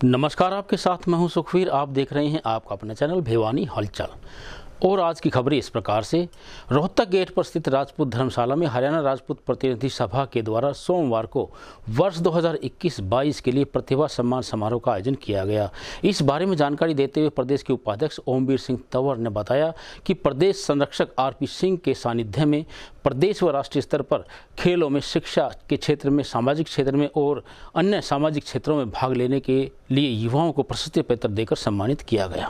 नमस्कार, आपके साथ मैं हूं सुखवीर। आप देख रहे हैं आपका अपना चैनल भिवानी हलचल। और आज की खबरें इस प्रकार से। रोहतक गेट पर स्थित राजपूत धर्मशाला में हरियाणा राजपूत प्रतिनिधि सभा के द्वारा सोमवार को वर्ष 2021-22 के लिए प्रतिभा सम्मान समारोह का आयोजन किया गया। इस बारे में जानकारी देते हुए प्रदेश के उपाध्यक्ष ओमवीर सिंह तंवर ने बताया कि प्रदेश संरक्षक आरपी सिंह के सानिध्य में प्रदेश व राष्ट्रीय स्तर पर खेलों में, शिक्षा के क्षेत्र में, सामाजिक क्षेत्र में और अन्य सामाजिक क्षेत्रों में भाग लेने के लिए युवाओं को प्रशस्ति पत्र देकर सम्मानित किया गया।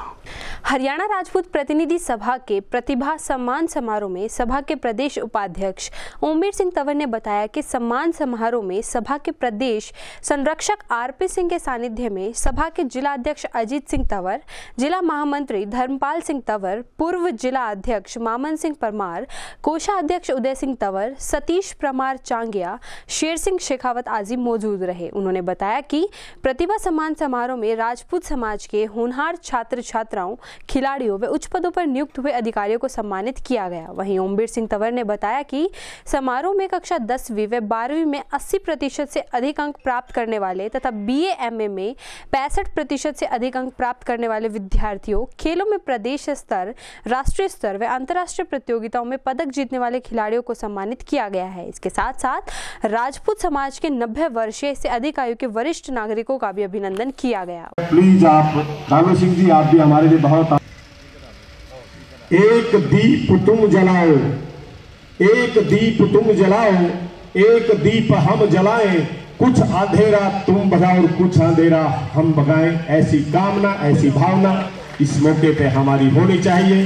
हरियाणा राजपूत प्रतिनिधि सभा के प्रतिभा सम्मान समारोह में सभा के प्रदेश उपाध्यक्ष ओमवीर सिंह तंवर ने बताया कि सम्मान समारोह में सभा के प्रदेश संरक्षक आरपी सिंह के सानिध्य में सभा के जिला अध्यक्ष अजीत सिंह तंवर, जिला महामंत्री धर्मपाल सिंह तंवर, पूर्व जिला अध्यक्ष मामन सिंह परमार, कोषाध्यक्ष उदय सिंह तंवर, सतीश परमार चांगिया, शेर सिंह शेखावत आदि मौजूद रहे। उन्होंने बताया कि प्रतिभा सम्मान समारोह में राजपूत समाज के होनहार छात्र छात्राओं, खिलाड़ियों व उच्च पदों पर नियुक्त हुए अधिकारियों को सम्मानित किया गया। वहीं ओमवीर सिंह तंवर ने बताया कि समारोह में कक्षा 10वीं व 12वीं में 80% से अधिक अंक प्राप्त करने वाले तथा BA MA में 65% से अधिक अंक प्राप्त करने वाले विद्यार्थियों, खेलों में प्रदेश स्तर, राष्ट्रीय स्तर व अंतर्राष्ट्रीय प्रतियोगिताओं में पदक जीतने वाले खिलाड़ियों को सम्मानित किया गया है। इसके साथ साथ राजपूत समाज के 90 वर्षीय से अधिक आयु के वरिष्ठ नागरिकों का भी अभिनंदन किया गया। प्लीज आप दानू सिंह जी, आप भी हमारे लिए बहुत। एक दीप तुम जलाओ, एक दीप तुम जलाओ, एक दीप हम जलाएं, कुछ अंधेरा तुम भगाओ और कुछ अंधेरा हम भगाएं। ऐसी कामना, ऐसी भावना इस मौके पे हमारी होनी चाहिए।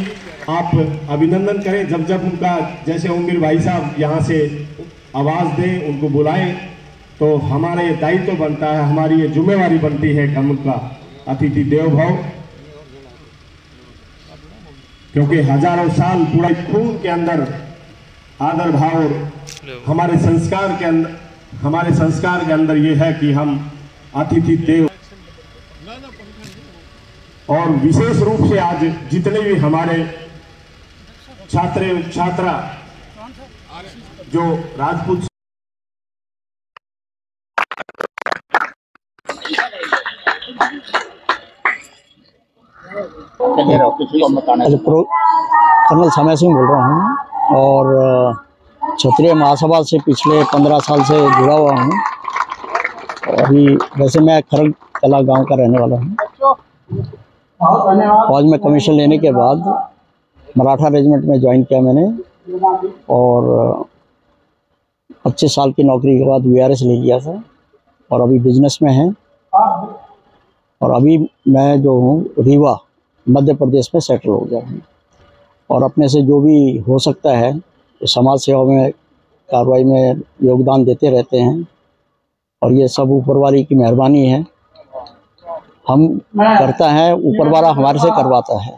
आप अभिनंदन करें जब जब उनका, जैसे ओमवीर भाई साहब यहाँ से आवाज दें, उनको बुलाएं, तो हमारे दायित्व बनता है, हमारी ये जिम्मेवारी बनती है कि हम उनका अतिथि देव भव, क्योंकि हजारों साल पूरा खून के अंदर आदर भाव, हमारे संस्कार के अंदर ये है कि हम अतिथि देव। और विशेष रूप से आज जितने भी हमारे छात्रा जो राजपूत कर्नल समय सिंह बोल रहा हूँ और क्षेत्रीय महासभा से पिछले 15 साल से जुड़ा हुआ हूँ। अभी वैसे मैं खरग कला गांव का रहने वाला हूँ। फौज में कमीशन लेने के बाद मराठा रेजिमेंट में ज्वाइन किया मैंने और 25 साल की नौकरी के बाद VRS ले लिया था और अभी बिजनेस में है। और अभी मैं जो हूँ रीवा मध्य प्रदेश में सेटल हो गया हूँ और अपने से जो भी हो सकता है तो समाज सेवा में, कार्रवाई में योगदान देते रहते हैं और ये सब ऊपर वाले की मेहरबानी है। हम करता है, ऊपर वाला हमारे से करवाता है।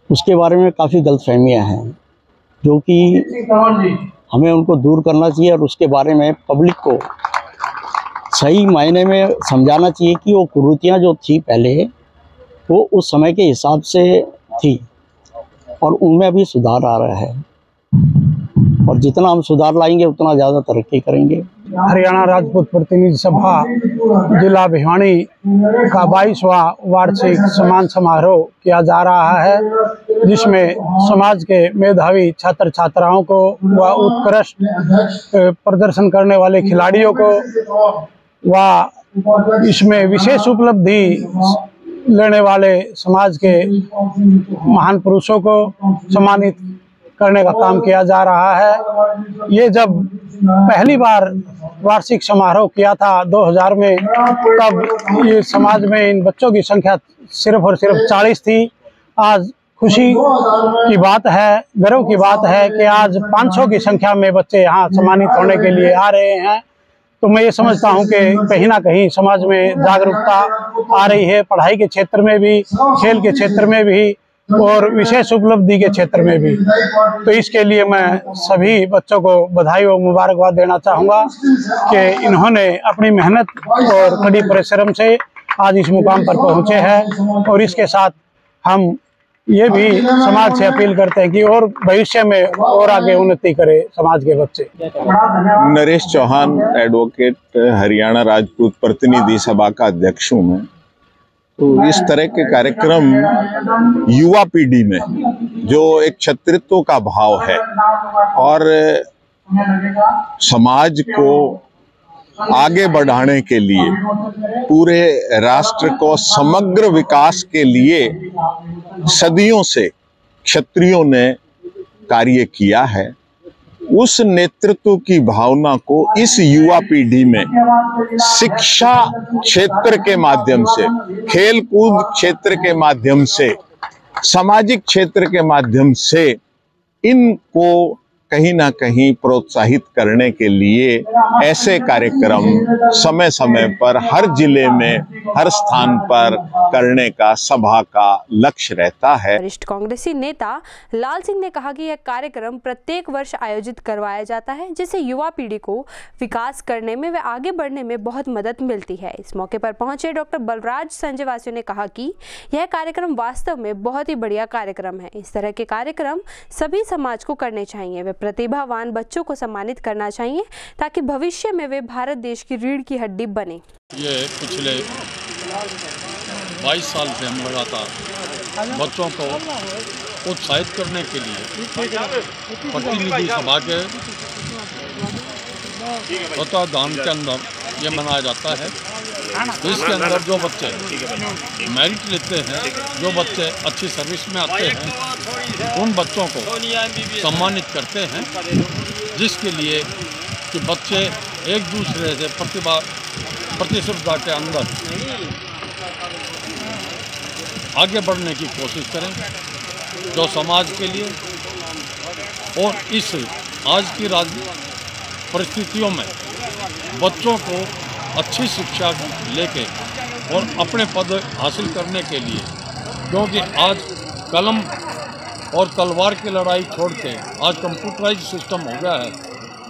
उसके बारे में काफ़ी गलतफहमियां हैं जो कि हमें उनको दूर करना चाहिए और उसके बारे में पब्लिक को सही मायने में समझाना चाहिए कि वो कुरीतियाँ जो थी पहले वो उस समय के हिसाब से थी और उनमें अभी सुधार आ रहा है और जितना हम सुधार लाएंगे उतना ज़्यादा तरक्की करेंगे। हरियाणा राजपूत प्रतिनिधि सभा जिला भिवानी का 22वां वार्षिक सम्मान समारोह किया जा रहा है, जिसमें समाज के मेधावी छात्र छात्राओं को व उत्कृष्ट प्रदर्शन करने वाले खिलाड़ियों को व इसमें विशेष उपलब्धि लेने वाले समाज के महान पुरुषों को सम्मानित करने का काम किया जा रहा है। ये जब पहली बार वार्षिक समारोह किया था 2000 में, तब ये समाज में इन बच्चों की संख्या सिर्फ और सिर्फ 40 थी। आज खुशी की बात है, गर्व की बात है कि आज 500 की संख्या में बच्चे यहाँ सम्मानित होने के लिए आ रहे हैं। तो मैं ये समझता हूँ कि कहीं ना कहीं समाज में जागरूकता आ रही है, पढ़ाई के क्षेत्र में भी, खेल के क्षेत्र में भी और विशेष उपलब्धि के क्षेत्र में भी। तो इसके लिए मैं सभी बच्चों को बधाई और मुबारकबाद देना चाहूँगा कि इन्होंने अपनी मेहनत और कड़ी परिश्रम से आज इस मुकाम पर पहुँचे हैं। और इसके साथ हम ये भी समाज से अपील करते हैं कि और भविष्य में और आगे उन्नति करे समाज के बच्चे। नरेश चौहान, एडवोकेट, हरियाणा राजपूत प्रतिनिधि सभा का अध्यक्ष हूं मैं। तो इस तरह के कार्यक्रम युवा पीढ़ी में जो एक क्षत्रित्व का भाव है और समाज को आगे बढ़ाने के लिए, पूरे राष्ट्र को समग्र विकास के लिए सदियों से क्षत्रियों ने कार्य किया है, उस नेतृत्व की भावना को इस युवा पीढ़ी में शिक्षा क्षेत्र के माध्यम से, खेलकूद क्षेत्र के माध्यम से, सामाजिक क्षेत्र के माध्यम से इनको कहीं ना कहीं प्रोत्साहित करने के लिए ऐसे कार्यक्रम समय समय पर हर जिले में, हर स्थान पर करने का सभा का लक्ष्य रहता है। वरिष्ठ कांग्रेसी नेता लाल सिंह ने कहा कि यह कार्यक्रम प्रत्येक वर्ष आयोजित करवाया जाता है, जिससे युवा पीढ़ी को विकास करने में व आगे बढ़ने में बहुत मदद मिलती है। इस मौके पर पहुंचे डॉक्टर बलराज संजयवासियों ने कहा कि यह कार्यक्रम वास्तव में बहुत ही बढ़िया कार्यक्रम है। इस तरह के कार्यक्रम सभी समाज को करने चाहिए। वे प्रतिभावान बच्चों को सम्मानित करना चाहिए ताकि भविष्य में वे भारत देश की रीढ़ की हड्डी बने। ये पिछले 22 साल से हम लगातार बच्चों को उत्साहित करने के लिए प्रतिनिधि सभा के तत्वाधान के अंदर ये मनाया जाता है। इसके अंदर जो बच्चे मेरिट लेते हैं, जो बच्चे अच्छी सर्विस में आते हैं, उन बच्चों को सम्मानित करते हैं, जिसके लिए कि बच्चे एक दूसरे से प्रतिस्पर्धा के अंदर आगे बढ़ने की कोशिश करें, जो समाज के लिए और इस आज की परिस्थितियों में बच्चों को अच्छी शिक्षा लेके और अपने पद हासिल करने के लिए, क्योंकि आज कलम और तलवार की लड़ाई छोड़ के आज कंप्यूटराइज सिस्टम हो गया है,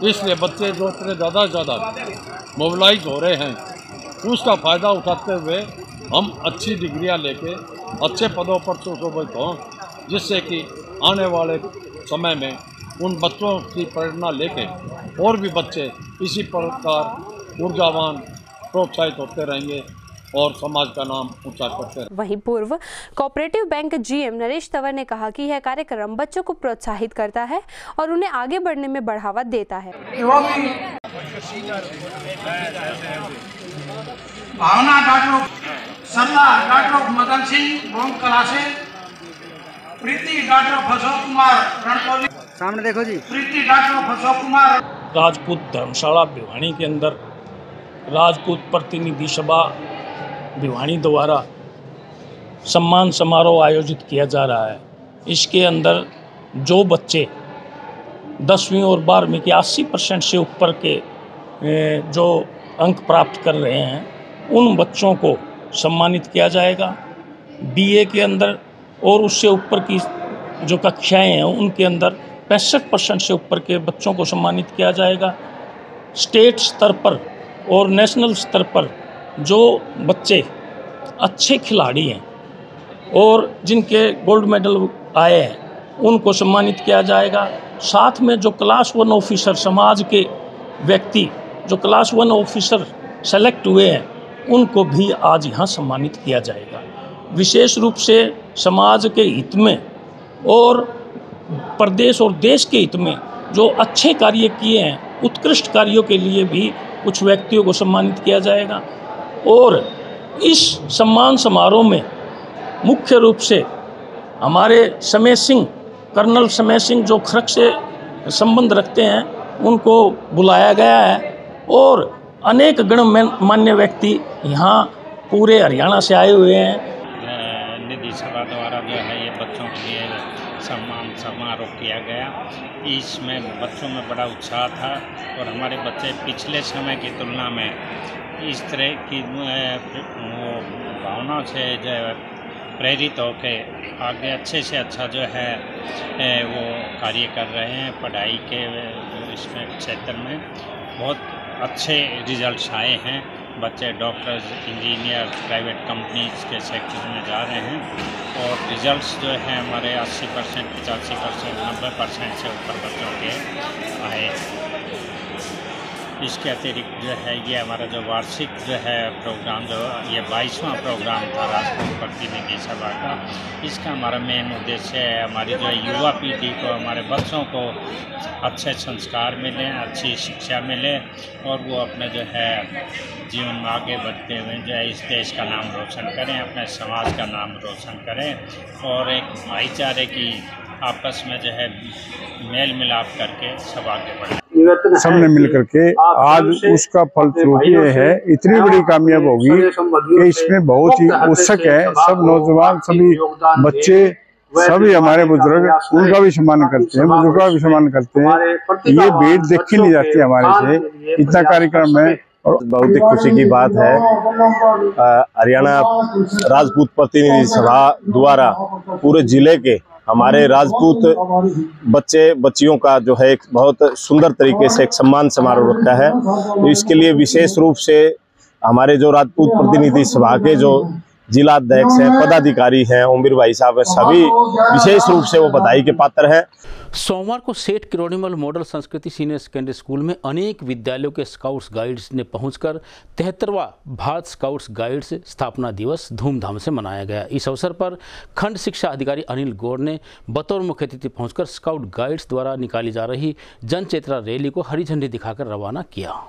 इसलिए बच्चे जो इतने ज़्यादा से ज़्यादा मोबिलाइज हो रहे हैं, उसका फ़ायदा उठाते हुए हम अच्छी डिग्रियां लेके अच्छे पदों पर सुशोभित हों, जिससे कि आने वाले समय में उन बच्चों की प्रेरणा लेके और भी बच्चे इसी प्रकार ऊर्जावान प्रोत्साहित होते रहेंगे और समाज का नाम ऊंचा करते हैं। वहीं पूर्व cooperative bank GM Naresh Tanwar ने कहा कि यह कार्यक्रम बच्चों को प्रोत्साहित करता है और उन्हें आगे बढ़ने में बढ़ावा देता है। भावना डॉक्टर सरला डॉक्टर मदन सिंह बोम कला से, प्रीति डॉक्टर फसो कुमार रणकोली, सामने देखो जी, प्रीति डॉक्टर फसो कुमार। राजपूत धर्मशाला भिवानी के अंदर राजपूत प्रतिनिधि सभा भिवानी द्वारा सम्मान समारोह आयोजित किया जा रहा है। इसके अंदर जो बच्चे 10वीं और 12वीं के 80% से ऊपर के जो अंक प्राप्त कर रहे हैं, उन बच्चों को सम्मानित किया जाएगा। बीए के अंदर और उससे ऊपर की जो कक्षाएं हैं, उनके अंदर 65% से ऊपर के बच्चों को सम्मानित किया जाएगा। स्टेट स्तर पर और नेशनल स्तर पर जो बच्चे अच्छे खिलाड़ी हैं और जिनके गोल्ड मेडल आए हैं, उनको सम्मानित किया जाएगा। साथ में जो क्लास 1 ऑफिसर, समाज के व्यक्ति जो क्लास 1 ऑफिसर सेलेक्ट हुए हैं, उनको भी आज यहाँ सम्मानित किया जाएगा। विशेष रूप से समाज के हित में और प्रदेश और देश के हित में जो अच्छे कार्य किए हैं, उत्कृष्ट कार्यों के लिए भी कुछ व्यक्तियों को सम्मानित किया जाएगा। और इस सम्मान समारोह में मुख्य रूप से हमारे समय सिंह, कर्नल समय सिंह जो खरक से संबंध रखते हैं, उनको बुलाया गया है और अनेक गणमान्य व्यक्ति यहाँ पूरे हरियाणा से आए हुए हैं। निधि सभा द्वारा जो है ये बच्चों के लिए सम्मान समारोह किया गया। इसमें बच्चों में बड़ा उत्साह था और हमारे बच्चे पिछले समय की तुलना में इस तरह की भावना से जो प्रेरित होकर आगे अच्छे से अच्छा जो है वो कार्य कर रहे हैं। पढ़ाई के इसमें क्षेत्र में बहुत अच्छे रिजल्ट्स आए हैं बच्चे डॉक्टर्स, इंजीनियर, प्राइवेट कंपनीज के सेक्टर में जा रहे हैं और रिजल्ट्स जो है हमारे 80%, 85%, 90% से ऊपर बच्चों के आए। इसके अतिरिक्त जो है ये हमारा जो वार्षिक जो है प्रोग्राम, जो ये 22वां प्रोग्राम था राजपूत प्रतिनिधि सभा का, इसका हमारा मेन उद्देश्य है हमारी जो युवा पीढ़ी को, हमारे बच्चों को अच्छे संस्कार मिलें, अच्छी शिक्षा मिले और वो अपने जो है जीवन में आगे बढ़ते हुए जो है इस देश का नाम रोशन करें, अपने समाज का नाम रोशन करें और एक भाईचारे की आपस में जो है मेल मिलाप करके सब आगे बढ़ें। सबने मिलकर के आज उसका फलस्वरूप ये है, इतनी बड़ी कामयाब होगी कि इसमें बहुत ही उत्सुक है। सब नौजवान, सभी बच्चे, सभी हमारे बुजुर्ग उनका भी सम्मान करते हैं, बुजुर्गों का भी सम्मान करते हैं। ये भीड़ देखी नहीं जाती हमारे से, इतना कार्यक्रम है और बहुत ही खुशी की बात है। हरियाणा राजपूत प्रतिनिधि सभा द्वारा पूरे जिले के हमारे राजपूत बच्चे बच्चियों का जो है एक बहुत सुंदर तरीके से एक सम्मान समारोह रखा है। तो इसके लिए विशेष रूप से हमारे जो राजपूत प्रतिनिधि सभा के जो जिला अध्यक्ष हैं, पदाधिकारी हैं, ओमवीर भाई साहब हैं, सभी विशेष रूप से वो बधाई के पात्र हैं। सोमवार को सेठ किरोड़ीमल मॉडल संस्कृति सीनियर सेकेंडरी स्कूल में अनेक विद्यालयों के स्काउट्स गाइड्स ने पहुंचकर 73वां भारत स्काउट्स गाइड्स स्थापना दिवस धूमधाम से मनाया गया। इस अवसर पर खंड शिक्षा अधिकारी अनिल गौड़ ने बतौर मुख्य अतिथि पहुंचकर स्काउट गाइड्स द्वारा निकाली जा रही जन चेतना रैली को हरी झंडी दिखाकर रवाना किया।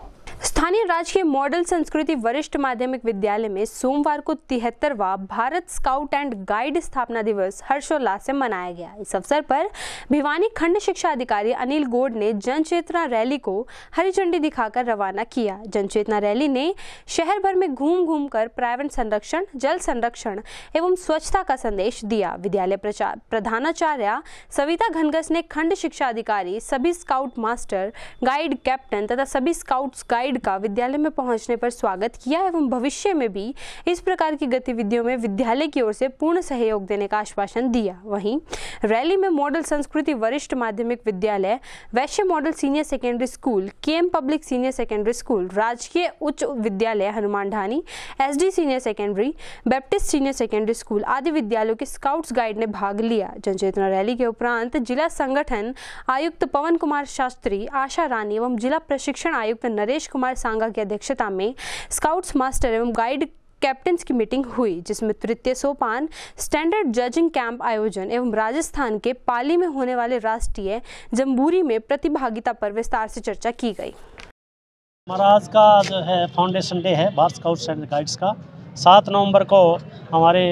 स्थानीय राजकीय मॉडल संस्कृति वरिष्ठ माध्यमिक विद्यालय में सोमवार को 73वां भारत स्काउट एंड गाइड स्थापना दिवस हर्षोल्लास से मनाया गया। इस अवसर पर भिवानी खंड शिक्षा अधिकारी अनिल गौड़ ने जन चेतना रैली को हरी झंडी दिखाकर रवाना किया। जन चेतना रैली ने शहर भर में घूम घूमकर पर्यावरण संरक्षण, जल संरक्षण एवं स्वच्छता का संदेश दिया। विद्यालय प्रधानाचार्य सविता घनघस ने खंड शिक्षा अधिकारी, सभी स्काउट मास्टर, गाइड कैप्टन तथा सभी स्काउट्स गाइड का विद्यालय में पहुंचने पर स्वागत किया एवं भविष्य में भी इस प्रकार की गतिविधियों में विद्यालय की ओर से पूर्ण सहयोग देने का आश्वासन दिया। वहीं रैली में मॉडल संस्कृति वरिष्ठ माध्यमिक विद्यालय, Vaish model senior secondary school, KM public senior secondary school, राजकीय उच्च विद्यालय Hanuman Dhani, SD senior secondary, Baptist senior secondary school आदि विद्यालयों के स्काउट्स गाइड ने भाग लिया। जनचेतना रैली के उपरांत जिला संगठन आयुक्त पवन कुमार शास्त्री, आशा रानी एवं जिला प्रशिक्षण आयुक्त नरेश कुमार सांगा की अध्यक्षता में स्काउट्स मास्टर एवं गाइड कैप्टन्स की मीटिंग हुई, जिसमें तृतीय सोपान, स्टैंडर्ड जजिंग कैंप आयोजन एवं राजस्थान के पाली में होने वाले राष्ट्रीय जम्बूरी में प्रतिभागिता पर विस्तार से चर्चा की गई। हमारा आज का जो है फाउंडेशन डे है भारत स्काउट्स एंड गाइड्स का। 7 नवंबर को हमारे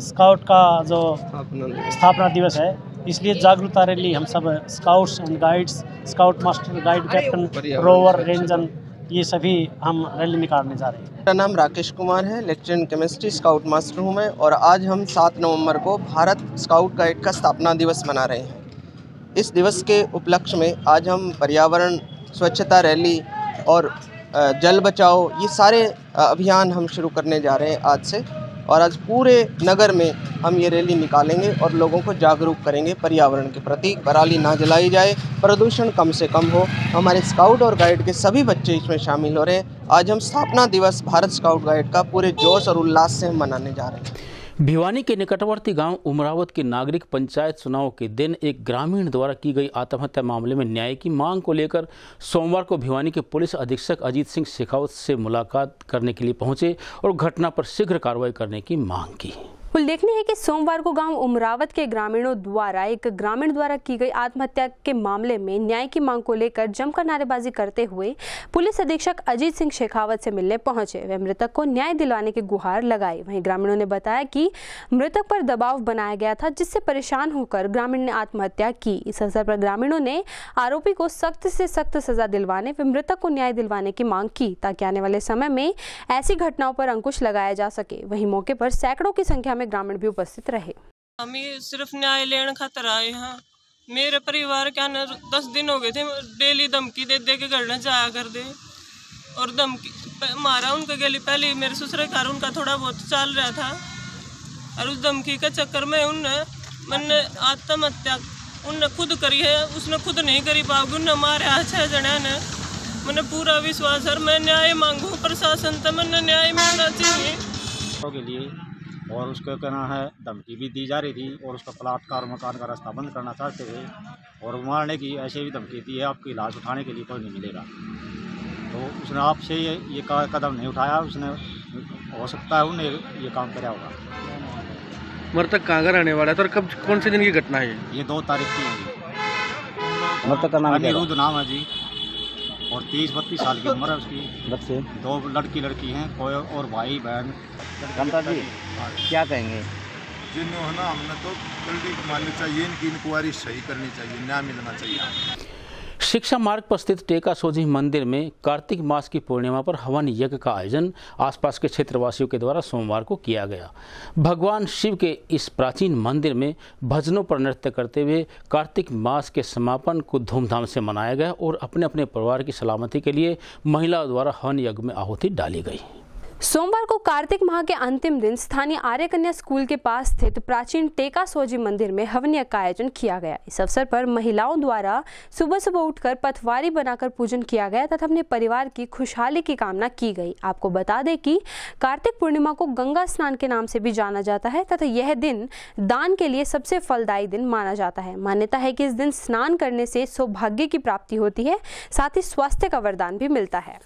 स्काउट का जो स्थापना दिवस है, इसलिए जागरूकता रैली हम सब scouts and guides, scout master, guide captain, rover, ranger, ये सभी हम रैली निकालने जा रहे हैं। मेरा नाम राकेश कुमार है, lecture in chemistry scout master हूँ मैं, और आज हम 7 नवंबर को भारत स्काउट गाइड का स्थापना दिवस मना रहे हैं। इस दिवस के उपलक्ष्य में आज हम पर्यावरण, स्वच्छता रैली और जल बचाओ, ये सारे अभियान हम शुरू करने जा रहे हैं आज से। और आज पूरे नगर में हम ये रैली निकालेंगे और लोगों को जागरूक करेंगे पर्यावरण के प्रति। पराली ना जलाई जाए, प्रदूषण कम से कम हो। हमारे स्काउट और गाइड के सभी बच्चे इसमें शामिल हो रहे हैं। आज हम स्थापना दिवस भारत स्काउट गाइड का पूरे जोश और उल्लास से हम मनाने जा रहे हैं। भिवानी के निकटवर्ती गांव उमरावत के नागरिक पंचायत चुनाव के दिन एक ग्रामीण द्वारा की गई आत्महत्या मामले में न्याय की मांग को लेकर सोमवार को भिवानी के पुलिस अधीक्षक अजीत सिंह शेखावत से मुलाकात करने के लिए पहुंचे और घटना पर शीघ्र कार्रवाई करने की मांग की। उल्लेखनीय है कि सोमवार को गांव उमरावत के ग्रामीणों द्वारा एक ग्रामीण द्वारा की गई आत्महत्या के मामले में न्याय की मांग को लेकर जमकर नारेबाजी करते हुए पुलिस अधीक्षक अजीत सिंह शेखावत से मिलने पहुंचे। वे मृतक को न्याय दिलवाने की गुहार लगाई। वहीं ग्रामीणों ने बताया कि मृतक पर दबाव बनाया गया था, जिससे परेशान होकर ग्रामीण ने आत्महत्या की। इस अवसर पर ग्रामीणों ने आरोपी को सख्त से सख्त सजा दिलवाने व मृतक को न्याय दिलवाने की मांग की, ताकि आने वाले समय में ऐसी घटनाओं पर अंकुश लगाया जा सके। वहीं मौके पर सैकड़ों की संख्या में ग्रामीण भी उपस्थित रहे। हम सिर्फ न्याय लेने खातर आए हैं। मेरे परिवार क्या न 10 दिन हो गए थे, डेली धमकी दे दे के घर न जाया कर दे, और धमकी मारा उनके गली। पहले मेरे ससुर घर उनका थोड़ा बहुत चल रहा था, और उस धमकी के चक्कर में मैंने आत्महत्या उनने खुद करी है। उसने खुद नहीं करी पाओगी, उनने मारा 6 जने ने, मैंने पूरा विश्वास है, मैं न्याय मांगू प्रशासन से, मैंने न्याय मिलना चाहिए के लिए। और उसको कहना है धमकी भी दी जा रही थी और उसका प्लाट का और मकान का रास्ता बंद करना चाहते थे और मारने की ऐसे भी धमकी दी है, आपकी लाश उठाने के लिए कोई नहीं मिलेगा। तो उसने आपसे ये कदम नहीं उठाया, उसने हो सकता है उन्हें ये काम कराया होगा। मृतक कहाँ का रहने वाला है, तो कब कौन से दिन की घटना है ये 2 तारीख की है। मृतक का नाम अनिरुद्ध नाम है जी और 30-32 साल की उम्र है उसकी। बच्चे 2 लड़की हैं, कोई और भाई बहन। गमता जी क्या कहेंगे? जिन्होंने हमने तो जल्दी माननी चाहिए, इनकी इंक्वायरी सही करनी चाहिए, न्याय मिलना चाहिए। शिक्षा मार्ग पर स्थित टेका सोजी मंदिर में कार्तिक मास की पूर्णिमा पर हवन यज्ञ का आयोजन आसपास के क्षेत्रवासियों के द्वारा सोमवार को किया गया। भगवान शिव के इस प्राचीन मंदिर में भजनों पर नृत्य करते हुए कार्तिक मास के समापन को धूमधाम से मनाया गया और अपने अपने परिवार की सलामती के लिए महिलाओं द्वारा हवन यज्ञ में आहुति डाली गई। सोमवार को कार्तिक माह के अंतिम दिन स्थानीय आर्य कन्या स्कूल के पास स्थित प्राचीन टेका सोजी मंदिर में हवन यज्ञ का आयोजन किया गया। इस अवसर पर महिलाओं द्वारा सुबह सुबह उठकर पटवारी बनाकर पूजन किया गया तथा अपने परिवार की खुशहाली की कामना की गई। आपको बता दें कि कार्तिक पूर्णिमा को गंगा स्नान के नाम से भी जाना जाता है तथा यह दिन दान के लिए सबसे फलदायी दिन माना जाता है। मान्यता है कि इस दिन स्नान करने से सौभाग्य की प्राप्ति होती है, साथ ही स्वास्थ्य का वरदान भी मिलता है।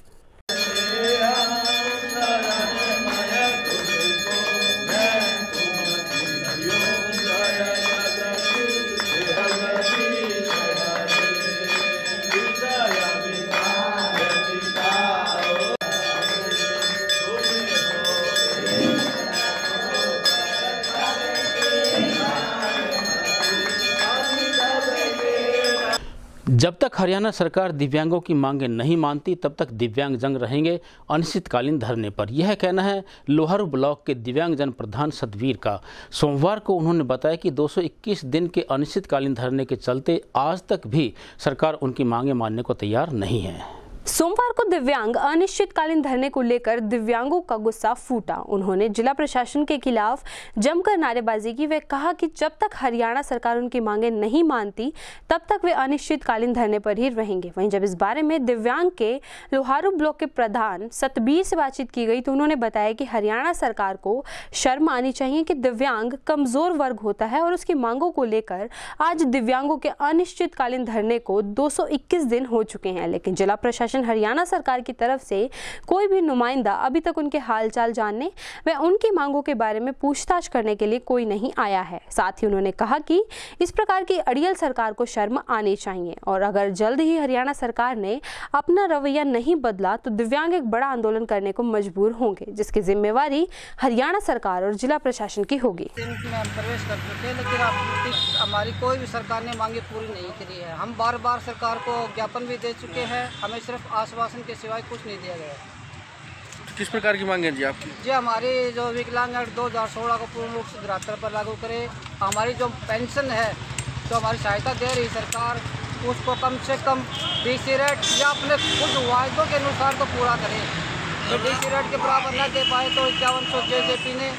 जब तक हरियाणा सरकार दिव्यांगों की मांगें नहीं मानती तब तक दिव्यांगजन रहेंगे अनिश्चितकालीन धरने पर। यह कहना है लोहारू ब्लॉक के दिव्यांगजन प्रधान सतवीर का। सोमवार को उन्होंने बताया कि 221 दिन के अनिश्चितकालीन धरने के चलते आज तक भी सरकार उनकी मांगें मानने को तैयार नहीं है। सोमवार को दिव्यांग अनिश्चितकालीन धरने को लेकर दिव्यांगों का गुस्सा फूटा। उन्होंने जिला प्रशासन के खिलाफ जमकर नारेबाजी की। वे कहा कि जब तक हरियाणा सरकार उनकी मांगें नहीं मानती तब तक वे अनिश्चितकालीन धरने पर ही रहेंगे। वहीं जब इस बारे में दिव्यांग के लोहारू ब्लॉक के प्रधान सतबीर से बातचीत की गई तो उन्होंने बताया कि हरियाणा सरकार को शर्म आनी चाहिए कि दिव्यांग कमजोर वर्ग होता है और उसकी मांगों को लेकर आज दिव्यांगों के अनिश्चितकालीन धरने को 221 दिन हो चुके हैं, लेकिन जिला प्रशासन हरियाणा सरकार की तरफ से कोई भी नुमाइंदा अभी तक उनके हालचाल जानने व उनकी मांगों के बारे में पूछताछ करने के लिए कोई नहीं आया है। साथ ही उन्होंने कहा कि इस प्रकार की अड़ियल सरकार को शर्म आनी चाहिए और अगर जल्द ही हरियाणा सरकार ने अपना रवैया नहीं बदला तो दिव्यांग एक बड़ा आंदोलन करने को मजबूर होंगे, जिसकी जिम्मेवारी हरियाणा सरकार और जिला प्रशासन की होगी। प्रवेश कर चुके, लेकिन हमारी कोई भी सरकार ने मांगे पूरी नहीं करी है। हम बार बार सरकार को ज्ञापन भी दे चुके हैं, हमें सिर्फ आश्वासन के सिवाय कुछ नहीं दिया गया। किस प्रकार की मांगे जी आपकी? जी हमारी जो विकलांग एक्ट 2016 को पूर्ण रूप से धरातल पर लागू करे, हमारी जो पेंशन है जो हमारी सहायता दे रही सरकार उसको कम से कम डीसी रेट या अपने खुद वायदों के अनुसार तो पूरा करें। तो डीसी रेट के बराबर न दे पाए तो 5100 जेजेपी ने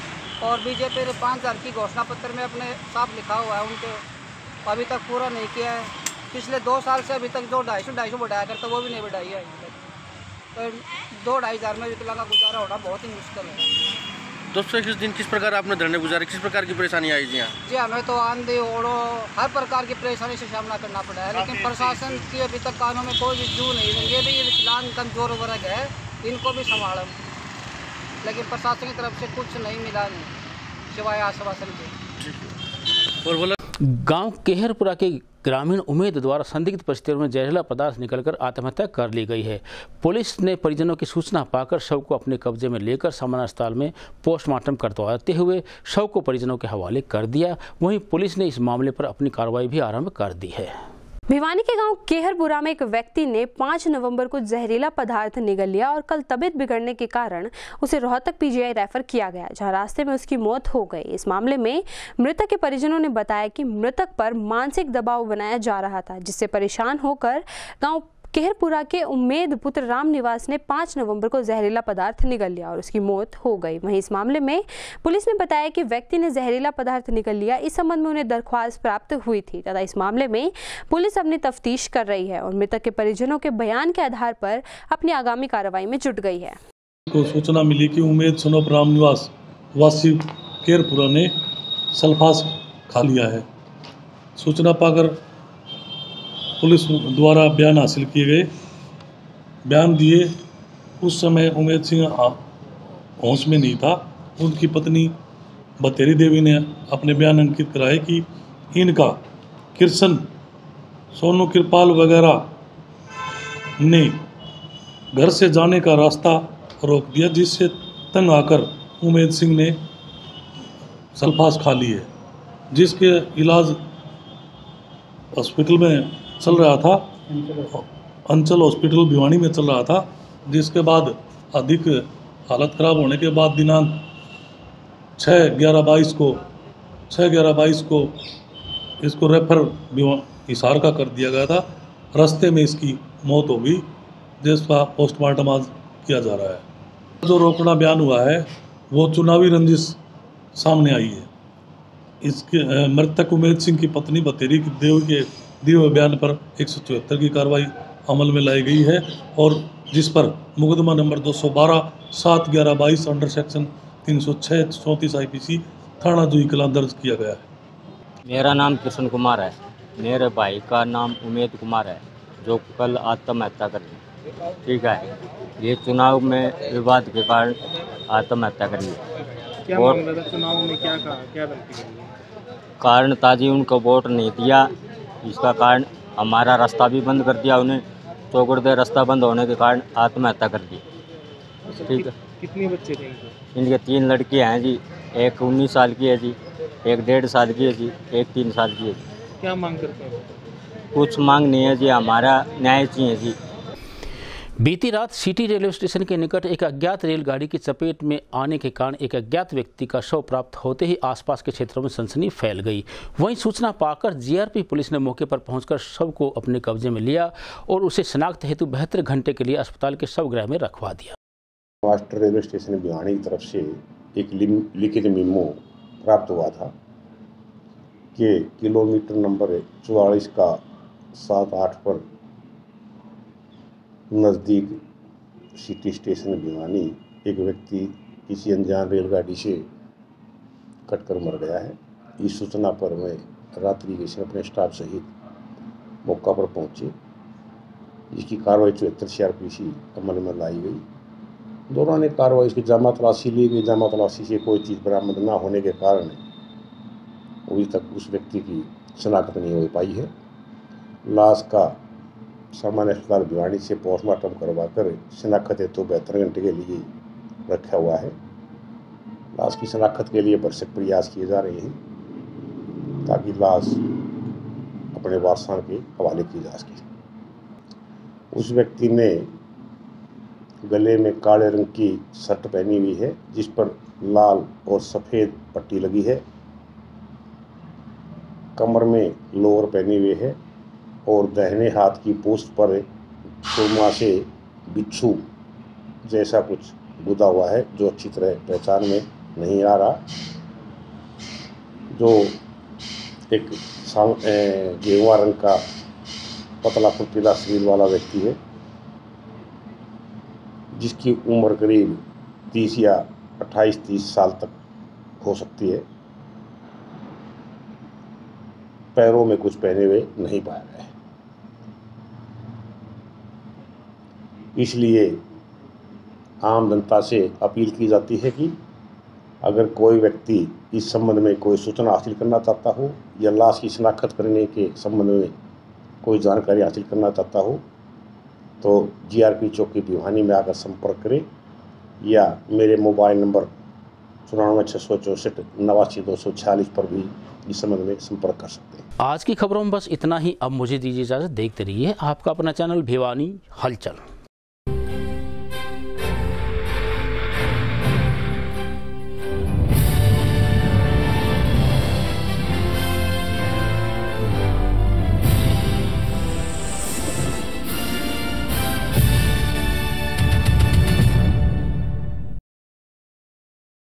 और बीजेपी ने 5000 की घोषणा पत्र में अपने साफ लिखा हुआ है, उनके अभी तक पूरा नहीं किया है। पिछले 2 साल से अभी तक जो 250 बढ़ाया करता वो भी नहीं बढ़ाई है। तो 2-2.5 हज़ार में विकलांग का गुजारा होना बहुत ही मुश्किल है। 221 दिन किस प्रकार आपने धरने गुजारे, किस प्रकार की परेशानी आई जी यहाँ? जी हमें तो आंधी ओढ़ो हर प्रकार की परेशानी से सामना करना पड़ा है, लेकिन प्रशासन की अभी तक कानों में कोई जू नहीं है। ये भी विकलांग कमजोर वर्ग है, इनको भी संभाला, लेकिन प्रशासन की तरफ से कुछ नहीं मिला सिवाय आश्वासन के। और बोला गांव केहरपुरा के ग्रामीण उमेद द्वारा संदिग्ध परिस्थितियों में जहरीला पदार्थ निकलकर आत्महत्या कर ली गई है। पुलिस ने परिजनों की सूचना पाकर शव को अपने कब्जे में लेकर सामान्य अस्पताल में पोस्टमार्टम करवाते हुए शव को परिजनों के हवाले कर दिया। वहीं पुलिस ने इस मामले पर अपनी कार्रवाई भी आरंभ कर दी है। भिवानी के गांव केहरपुरा में एक व्यक्ति ने 5 नवंबर को जहरीला पदार्थ निगल लिया और कल तबीयत बिगड़ने के कारण उसे रोहतक पीजीआई रेफर किया गया, जहां रास्ते में उसकी मौत हो गई। इस मामले में मृतक के परिजनों ने बताया कि मृतक पर मानसिक दबाव बनाया जा रहा था, जिससे परेशान होकर गांव केहरपुरा के उम्मेद पुत्र राम निवास ने 5 नवंबर को जहरीला पदार्थ निगल लिया और उसकी मौत हो गई। वहीं इस मामले में पुलिस ने बताया कि व्यक्ति ने जहरीला पदार्थ निगल लिया। इस संबंध में उन्हें दरख्वास्त प्राप्त हुई थी तथा इस मामले में पुलिस अपनी तफ्तीश कर रही है और मृतक के परिजनों के बयान के आधार पर अपनी आगामी कार्रवाई में जुट गई है। को सूचना मिली कि उम्मेद सनोप राम निवास वासी केरपुरा ने सल्फास खा लिया है। सूचना पाकर पुलिस द्वारा बयान हासिल किए गए, बयान दिए। उस समय उम्मेद सिंह होश में नहीं था। उनकी पत्नी बतेरी देवी ने अपने बयान अंकित कराए कि इनका कृष्ण सोनू कृपाल वगैरह ने घर से जाने का रास्ता रोक दिया, जिससे तंग आकर उम्मेद सिंह ने सल्फास खा ली है, जिसके इलाज हॉस्पिटल में चल रहा था, अंचल हॉस्पिटल भिवानी में चल रहा था। जिसके बाद अधिक हालत ख़राब होने के बाद दिनांक 6/11/22 को इसको रेफर हिसार का कर दिया गया था। रास्ते में इसकी मौत हो गई, जिसका पोस्टमार्टम आज किया जा रहा है। जो रोकड़ा बयान हुआ है वो चुनावी रंजिश सामने आई है। इसके मृतक उम्मेद सिंह की पत्नी बतेरी देव के दिए हुए बयान पर 174 की कार्रवाई अमल में लाई गई है और जिस पर मुकदमा नंबर 212 7/11/22 अंडर सेक्शन 306 34 IPC थाना जुई कलां दर्ज किया गया है। मेरा नाम कृष्ण कुमार है। मेरे भाई का नाम उम्मेद कुमार है, जो कल आत्महत्या कर ली। ठीक है, ये चुनाव में विवाद के कारण आत्महत्या कर ली। क्या मामला था चुनाव में? क्या कहा, क्या गलती करी? कारण ताजी उनको वोट नहीं दिया, इसका कारण हमारा रास्ता भी बंद कर दिया उन्हें। चौगुर्दे रास्ता बंद होने के कारण आत्महत्या कर दी। ठीक है। कितने बच्चे थे इनके 3 लड़कियाँ हैं जी। एक 19 साल की है जी, एक 1.5 साल की है जी, एक 3 साल की है जी। क्या मांग करते हैं? कुछ मांग नहीं है जी, हमारा न्याय चाहिए जी। बीती रात सिटी रेलवे स्टेशन के निकट एक अज्ञात रेलगाड़ी की चपेट में आने के कारण एक अज्ञात व्यक्ति का शव प्राप्त होते ही आसपास के क्षेत्रों में सनसनी फैल गई। वहीं सूचना पाकर जीआरपी पुलिस ने मौके पर पहुंचकर शव को अपने कब्जे में लिया और उसे शनाख्त हेतु 72 घंटे के लिए अस्पताल के शवगृह में रखवा दिया। महाराष्ट्र रेलवे स्टेशन भिवानी की तरफ से एक लिखित मेमो प्राप्त हुआ था कि किलोमीटर नंबर 44 का 7-8 पर नज़दीक सिटी स्टेशन भिवानी एक व्यक्ति किसी अनजान रेलगाड़ी से कटकर मर गया है। इस सूचना पर मैं रात्रि के समय अपने स्टाफ सहित मौका पर पहुंचे, जिसकी कार्रवाई 74 CRPC अमल में लाई गई। दौरान एक कार्रवाई इसकी जामा तलाशी ली गई। जामा तलाशी से कोई चीज़ बरामद न होने के कारण अभी तक उस व्यक्ति की शनाख्त नहीं हो पाई है। लाश का सामान्य अस्पताल भिवानी से पोस्टमार्टम करवाकर शनाख्त हेतु 72 घंटे के लिए रखा हुआ है। लाश की शनाख्त के लिए भरसक प्रयास किए जा रहे हैं ताकि लाश अपने वारसां के हवाले की जा सके। उस व्यक्ति ने गले में काले रंग की शर्ट पहनी हुई है, जिस पर लाल और सफ़ेद पट्टी लगी है। कमर में लोअर पहनी हुई है और दाहिने हाथ की पोस्ट पर सुरमा से बिच्छू जैसा कुछ गुदा हुआ है, जो अच्छी तरह पहचान में नहीं आ रहा। जो एक गेरुआ रंग का पतला फुर्तीला शरीर वाला व्यक्ति है, जिसकी उम्र करीब 30 या 28-30 साल तक हो सकती है। पैरों में कुछ पहने हुए नहीं पाया गया है। इसलिए आम जनता से अपील की जाती है कि अगर कोई व्यक्ति इस संबंध में कोई सूचना हासिल करना चाहता हो या लाश की शनाख्त करने के संबंध में कोई जानकारी हासिल करना चाहता हो तो जीआरपी चौकी भिवानी में आकर संपर्क करें या मेरे मोबाइल नंबर 94 664 89 246 पर भी इस संबंध में संपर्क कर सकते हैं। आज की खबरों में बस इतना ही। अब मुझे दीजिए इजाज़त। देखते रहिए आपका अपना चैनल भिवानी हलचल।